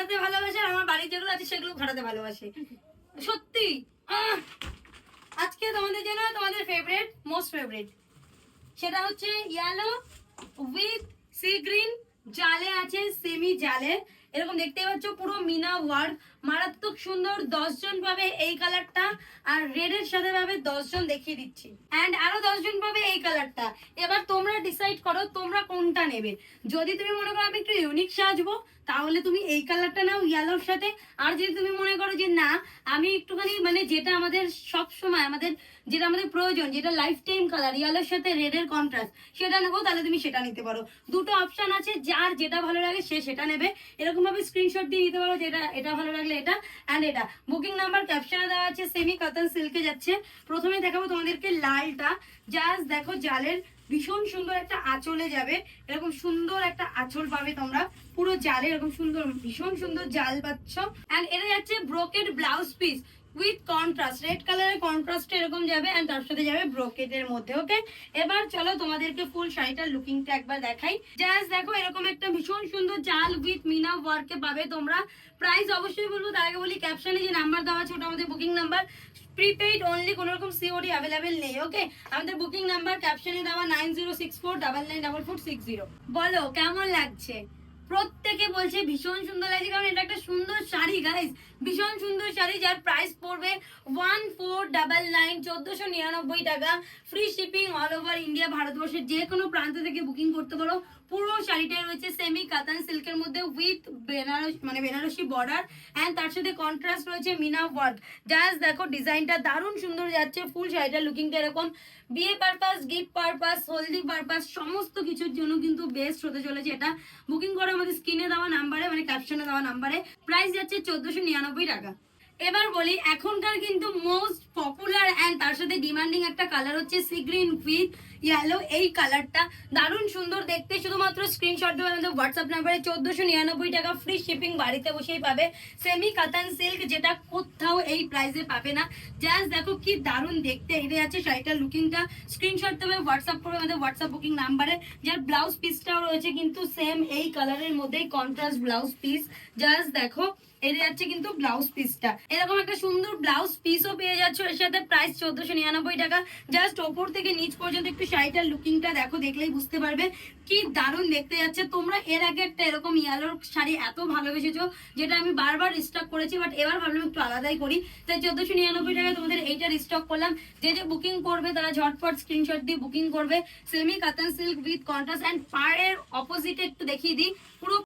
ফাটাতে ভালোবাসে, আর আমার বাড়ির যেগুলো আছে সেগুলো ফাটাতে ভালোবাসে সত্যি। আজকে তোমাদের জন্য তোমাদের ফেভারিট, মোস্ট ফেভারিট, সেটা হচ্ছে ইয়েলো উইথ সি গ্রিন, জালে আছে সেমি জালে, এরকম দেখতেই পাচ্ছ পুরো মিনা ওয়ার্ক, মারাত্মক সুন্দর। 10 জন পাবে এই কালারটা, আর রেড এর সাথে পাবে 10 জন, দেখিয়ে দিচ্ছি, এন্ড আরো 10 জন পাবে এই কালারটা। এবার তোমরা ডিসাইড করো তোমরা কোনটা নেবে। যদি তুমি মনে করো আমি একটু ইউনিক সাজবো, তাহলে তুমি এই কালারটা নাও ইয়েলোর সাথে। আর যদি তুমি মনে করো যে না আমি একটুখানি মানে যেটা আমাদের সব সময় আমাদের যেটা আমাদের প্রয়োজন, যেটা লাইফ টাইম কালার ইয়েলোর সাথে রেড এর কন্ট্রাস্ট, সেটা নেবো, তাহলে তুমি সেটা নিতে পারো। দুটো অপশন আছে, যার যেটা ভালো লাগে সে সেটা নেবে। এরকম ভাবে স্ক্রিনশট দিয়ে নিতে পারো, যেটা এটা ভালো লাগলে এটা এন্ড এটা। বুকিং নাম্বার ক্যাপশনে দেওয়া আছে। সেমি কটন সিল্কে যাচ্ছে। প্রথমে দেখাবো তোমাদেরকে লালটা, জাস্ট দেখো জালের ভীষণ সুন্দর একটা আঁচলে যাবে, এরকম সুন্দর একটা আঁচল পাবে তোমরা, পুরো জালে এরকম সুন্দর ভীষণ সুন্দর জাল পাচ্ছ। এন্ড এটা যাচ্ছে brocade blouse piece with contrast, red কালারের কন্ট্রাস্ট এরকম যাবে, এন্ড তার সাথে যাবে ব্রোকেডের মধ্যে। ওকে, এবার চলো তোমাদেরকে ফুল শাড়িটার লুকিংটা একবার দেখাই। জাস্ট দেখো এরকম একটা ভীষণ সুন্দর জাল উইথ মিনা ওয়ার্কে পাবে তোমরা। প্রাইস অবশ্যই বলবো, তার আগে বলি ক্যাপশনে যে নাম্বার দেওয়া আছে ওটা আমাদের বুকিং নাম্বার, প্রিপেইড অনলি, কোনো রকম সিওডি অ্যাভেলেবেল নেই। ওকে, আমাদের বুকিং নাম্বার ক্যাপশনে দেওয়া 9064994460। বলো কেমন লাগছে? প্রত্যেকে বলছে ভীষণ সুন্দর লাগছে, কারণ এটা একটা সুন্দর শাড়ি গাইস, ভীষণ সুন্দর শাড়ি, যার প্রাইস পড়বে 1499, 1499 টাকা। Free shipping all over India, ভারতবর্ষের যে কোনো প্রান্ত থেকে বুকিং করতে পারো। পুরো শাড়িটা রয়েছে সেমি কাতান সিল্কের মধ্যে উইথ বেনারস মানে বেনারসি বর্ডার, এন্ড তার সাথে কন্ট্রাস্ট রয়েছে মিনা ওয়ার্ক। জাস্ট দেখো ডিজাইনটা দারুণ সুন্দর যাচ্ছে। ফুল শাড়িটার লুকিংটা এরকম। বিয়ে পারপাস, গিফট পারপাস, হলদি পারপাস, সমস্ত কিছুর জন্য কিন্তু বেস্ট হতে চলেছে এটা। বুকিং করে আমাদের স্ক্রিনে দেওয়া নাম্বারে মানে ক্যাপশনে দেওয়া নাম্বারে। প্রাইস যাচ্ছে 1499 টাকা। এবার বলি এখনকার কিন্তু মোস্ট পপুলার এন্ড তার সাথে ডিমান্ডিং একটা কালার হচ্ছে সি গ্রিন উইথ ইয়েলো। এই কালারটা দারুণ সুন্দর দেখতে। শুধুমাত্র স্ক্রিনশট দেবে আমাদের হোয়াটসঅ্যাপ নাম্বারে। 1499 টাকা, ফ্রি শিপিং, বাড়িতে বসেই পাবে। সেমি কাতান সিল্ক, যেটা কোথাও এই প্রাইসে পাবে না। জাস্ট দেখো কি দারুণ দেখতে। এটা আছে শাড়িটার লুকিংটা। স্ক্রিনশট দেবে, হোয়াটসঅ্যাপ করবে আমাদের হোয়াটসঅ্যাপ বুকিং নাম্বারে। যার ব্লাউজ পিসটাও রয়েছে কিন্তু সেম এই কালারের মধ্যেই, কন্ট্রাস্ট ব্লাউজ পিস। জাস্ট দেখো এটা যাচ্ছে কিন্তু ব্লাউজ পিসটা, এরকম একটা সুন্দর ব্লাউজ পিসও পেয়ে যাচ্ছ এর সাথে। প্রাইস 1499 টাকা। জাস্ট ওপর থেকে নিচ পর্যন্ত একটু শাড়িটার লুকিংটা দেখো, দেখলেই বুঝতে পারবে কি দারুণ দেখতে যাচ্ছে। তোমরা এর আগে একটা এরকম ইয়েলোর শাড়ি এত ভালোবেসেছো, যেটা আমি বারবার রিস্টক করেছি, বাট এবার ভাবলাম একটু আলাদাই করি, তাই 1499 টাকায় তোমাদের এইটা রিস্টক করলাম। যে যে বুকিং করবে তারা ঝটপট স্ক্রিনশট দিয়ে বুকিং করবে। সেমি কাতান সিল্ক উইথ কন্ট্রাস্ট, এন্ড পাড়ের অপোজিটে একটু দেখিয়ে দিই, পুরো